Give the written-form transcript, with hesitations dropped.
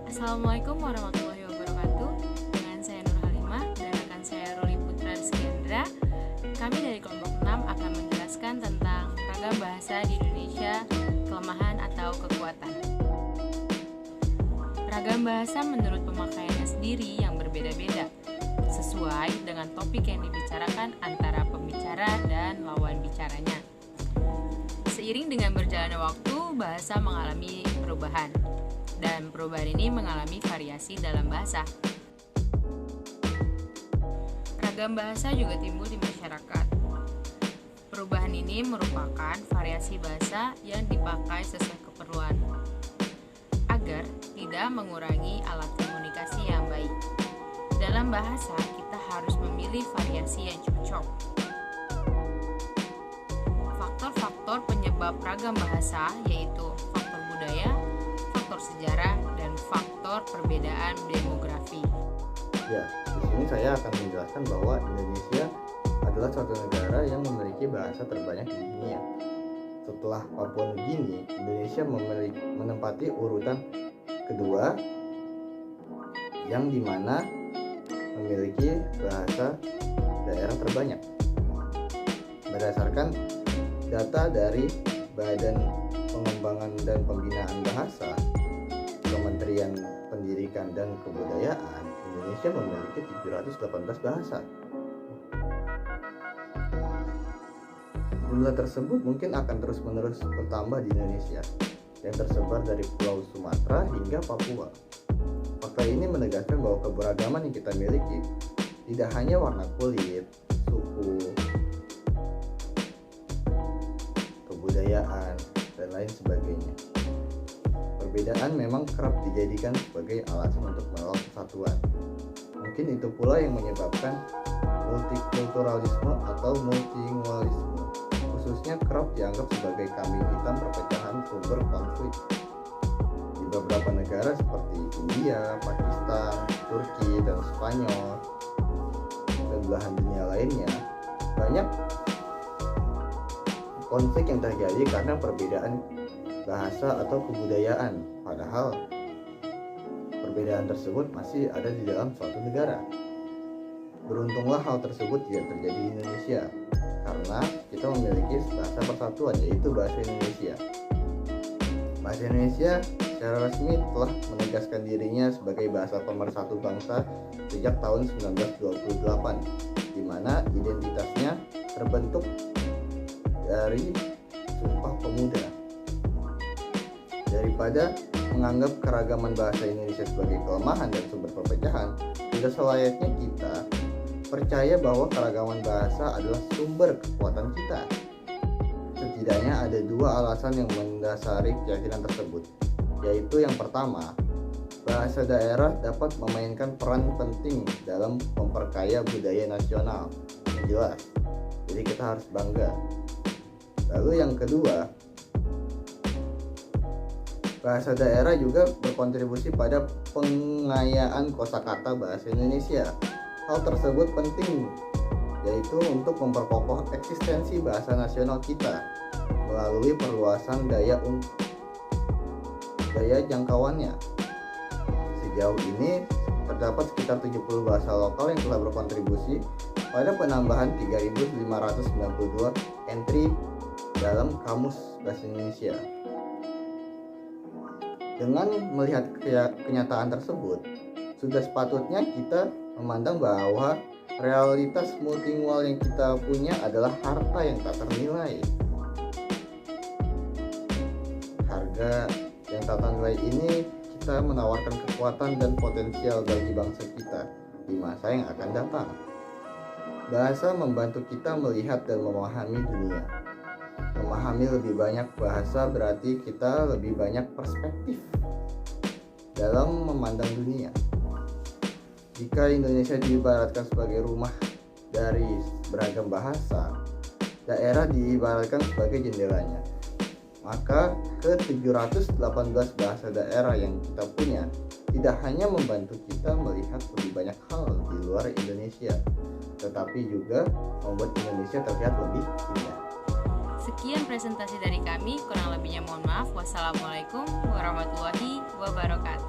Assalamualaikum warahmatullahi wabarakatuh. Dengan saya Nur Halimah dan rekan saya Ruli Putra Rizkyandra, kami dari kelompok 6 akan menjelaskan tentang ragam bahasa di Indonesia, kelemahan atau kekuatan. Ragam bahasa menurut pemakaiannya sendiri yang berbeda-beda, sesuai dengan topik yang dibicarakan antara pembicara dan lawan bicaranya. Seiring dengan berjalannya waktu, bahasa mengalami perubahan, dan perubahan ini mengalami variasi dalam bahasa. Ragam bahasa juga timbul di masyarakat. Perubahan ini merupakan variasi bahasa yang dipakai sesuai keperluan, agar tidak mengurangi alat komunikasi yang baik. Dalam bahasa, kita harus memilih variasi yang cocok. Faktor-faktor penyebab ragam bahasa yaitu faktor budaya, faktor sejarah, dan faktor perbedaan demografi. Ya, di sini saya akan menjelaskan bahwa Indonesia adalah suatu negara yang memiliki bahasa terbanyak di dunia. Setelah Papua Nugini, Indonesia menempati urutan kedua yang dimana memiliki bahasa daerah terbanyak. Berdasarkan data dari Badan Pengembangan dan Pembinaan Bahasa, Kementerian Pendidikan dan Kebudayaan, Indonesia memiliki 718 bahasa. Jumlah tersebut mungkin akan terus-menerus bertambah di Indonesia, yang tersebar dari Pulau Sumatera hingga Papua. Fakta ini menegaskan bahwa keberagaman yang kita miliki tidak hanya warna kulit, suku, kebudayaan, dan lain sebagainya. Perbedaan memang kerap dijadikan sebagai alasan untuk menolak persatuan. Mungkin itu pula yang menyebabkan multikulturalisme atau multilingualisme, khususnya kerap dianggap sebagai kambing hitam perpecahan sumber konflik. Di beberapa negara seperti India, Pakistan, Turki, dan Spanyol, dan belahan dunia lainnya, banyak konflik yang terjadi karena perbedaan bahasa atau kebudayaan, padahal perbedaan tersebut masih ada di dalam suatu negara. Beruntunglah hal tersebut tidak terjadi di Indonesia, karena kita memiliki bahasa persatuan, yaitu bahasa Indonesia. Bahasa Indonesia secara resmi telah menegaskan dirinya sebagai bahasa pemersatu bangsa sejak tahun 1928, di mana identitasnya terbentuk dari Sumpah Pemuda. Daripada menganggap keragaman bahasa Indonesia sebagai kelemahan dan sumber perpecahan, sudah selayaknya kita percaya bahwa keragaman bahasa adalah sumber kekuatan kita. Setidaknya ada dua alasan yang mendasari keyakinan tersebut, yaitu yang pertama, bahasa daerah dapat memainkan peran penting dalam memperkaya budaya nasional. Yang jelas, jadi kita harus bangga. Lalu yang kedua, bahasa daerah juga berkontribusi pada pengayaan kosakata bahasa Indonesia. Hal tersebut penting, yaitu untuk memperkokoh eksistensi bahasa nasional kita melalui perluasan daya jangkauannya. Sejauh ini terdapat sekitar 70 bahasa lokal yang telah berkontribusi pada penambahan 3.592 entry dalam Kamus Bahasa Indonesia. Dengan melihat kenyataan tersebut, sudah sepatutnya kita memandang bahwa realitas multilingual yang kita punya adalah harta yang tak ternilai. Harga yang tak ternilai ini kita menawarkan kekuatan dan potensial bagi bangsa kita di masa yang akan datang. Bahasa membantu kita melihat dan memahami dunia. Memahami lebih banyak bahasa berarti kita lebih banyak perspektif dalam memandang dunia. Jika Indonesia diibaratkan sebagai rumah dari beragam bahasa, daerah diibaratkan sebagai jendelanya. Maka ke-718 bahasa daerah yang kita punya tidak hanya membantu kita melihat lebih banyak hal di luar Indonesia, tetapi juga membuat Indonesia terlihat lebih indah. Sekian presentasi dari kami, kurang lebihnya mohon maaf. Wassalamualaikum warahmatullahi wabarakatuh. wabarakatuh.